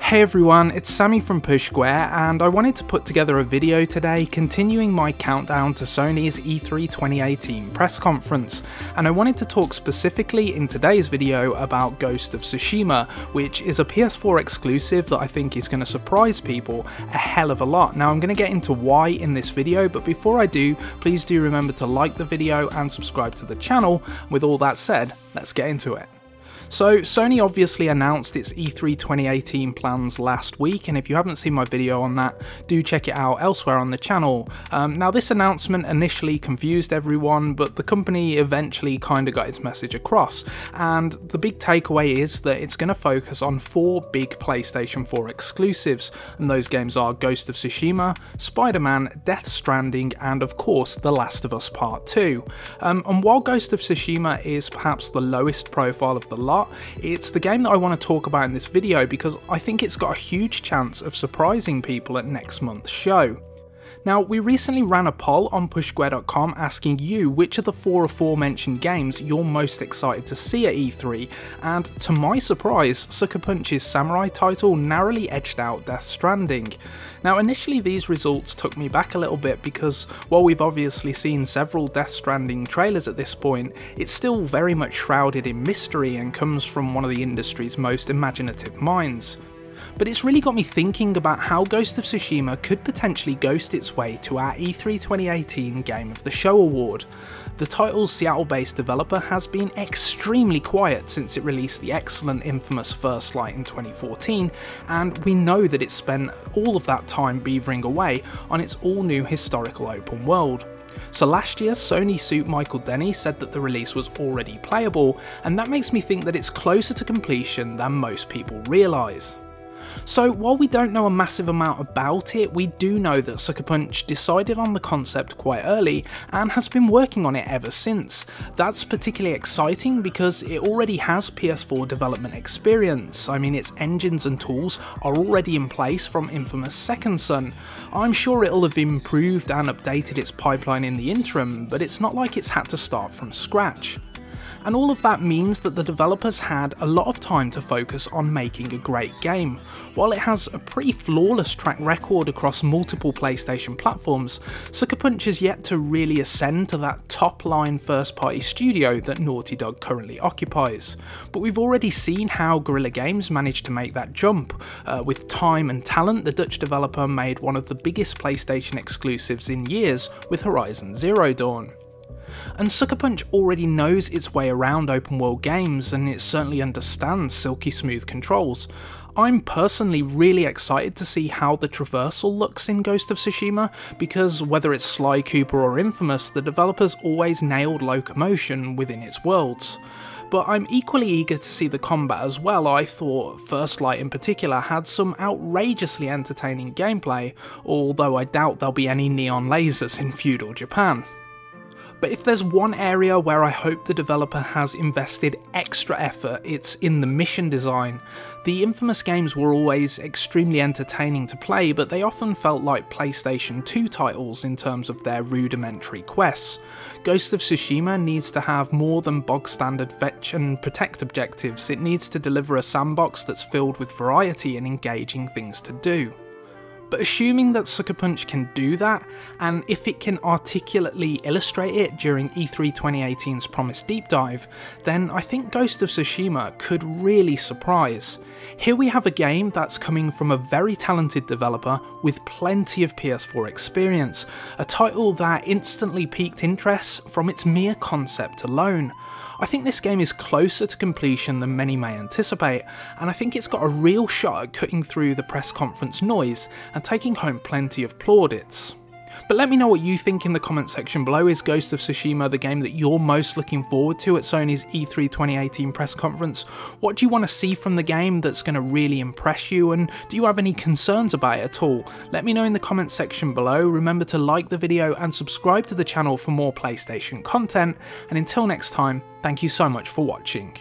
Hey everyone, it's Sammy from Push Square, and I wanted to put together a video today continuing my countdown to Sony's E3 2018 press conference, and I wanted to talk specifically in today's video about Ghost of Tsushima, which is a PS4 exclusive that I think is going to surprise people a hell of a lot. Now I'm going to get into why in this video, but before I do, please do remember to like the video and subscribe to the channel. With all that said, let's get into it. So Sony obviously announced its E3 2018 plans last week, and if you haven't seen my video on that, do check it out elsewhere on the channel. Now this announcement initially confused everyone, but the company eventually kind of got its message across, and the big takeaway is that it's going to focus on 4 big PlayStation 4 exclusives, and those games are Ghost of Tsushima, Spider-Man, Death Stranding, and of course The Last of Us Part 2. And while Ghost of Tsushima is perhaps the lowest profile of the lot, it's the game that I want to talk about in this video because I think it's got a huge chance of surprising people at next month's show. Now, we recently ran a poll on pushsquare.com asking you which of the 4 aforementioned games you're most excited to see at E3, and to my surprise, Sucker Punch's Samurai title narrowly edged out Death Stranding. Now, initially these results took me back a little bit because while we've obviously seen several Death Stranding trailers at this point, it's still very much shrouded in mystery and comes from one of the industry's most imaginative minds. But it's really got me thinking about how Ghost of Tsushima could potentially ghost its way to our E3 2018 Game of the Show award. The title's Seattle-based developer has been extremely quiet since it released the excellent infamous First Light in 2014, and we know that it spent all of that time beavering away on its all-new historical open world. So last year, Sony suit Michael Denny said that the release was already playable, and that makes me think that it's closer to completion than most people realise. So while we don't know a massive amount about it, we do know that Sucker Punch decided on the concept quite early and has been working on it ever since. That's particularly exciting because it already has PS4 development experience. I mean, its engines and tools are already in place from infamous Second Son. I'm sure it'll have improved and updated its pipeline in the interim, but it's not like it's had to start from scratch. And all of that means that the developers had a lot of time to focus on making a great game. While it has a pretty flawless track record across multiple PlayStation platforms, Sucker Punch is yet to really ascend to that top-line first-party studio that Naughty Dog currently occupies. But we've already seen how Guerrilla Games managed to make that jump. With time and talent, the Dutch developer made one of the biggest PlayStation exclusives in years with Horizon Zero Dawn. And Sucker Punch already knows its way around open world games, and it certainly understands silky smooth controls. I'm personally really excited to see how the traversal looks in Ghost of Tsushima, because whether it's Sly Cooper or Infamous, the developers always nailed locomotion within its worlds. But I'm equally eager to see the combat as well. I thought First Light in particular had some outrageously entertaining gameplay, although I doubt there'll be any neon lasers in feudal Japan. But if there's one area where I hope the developer has invested extra effort, it's in the mission design. The infamous games were always extremely entertaining to play, but they often felt like PlayStation 2 titles in terms of their rudimentary quests. Ghost of Tsushima needs to have more than bog standard fetch and protect objectives. It needs to deliver a sandbox that's filled with variety and engaging things to do. But assuming that Sucker Punch can do that, and if it can articulately illustrate it during E3 2018's promised deep dive, then I think Ghost of Tsushima could really surprise. Here we have a game that's coming from a very talented developer with plenty of PS4 experience, a title that instantly piqued interest from its mere concept alone. I think this game is closer to completion than many may anticipate, and I think it's got a real shot at cutting through the press conference noise and taking home plenty of plaudits. But let me know what you think in the comment section below. Is Ghost of Tsushima the game that you're most looking forward to at Sony's E3 2018 press conference? What do you want to see from the game that's going to really impress you, and do you have any concerns about it at all? Let me know in the comment section below. Remember to like the video and subscribe to the channel for more PlayStation content, and until next time, thank you so much for watching.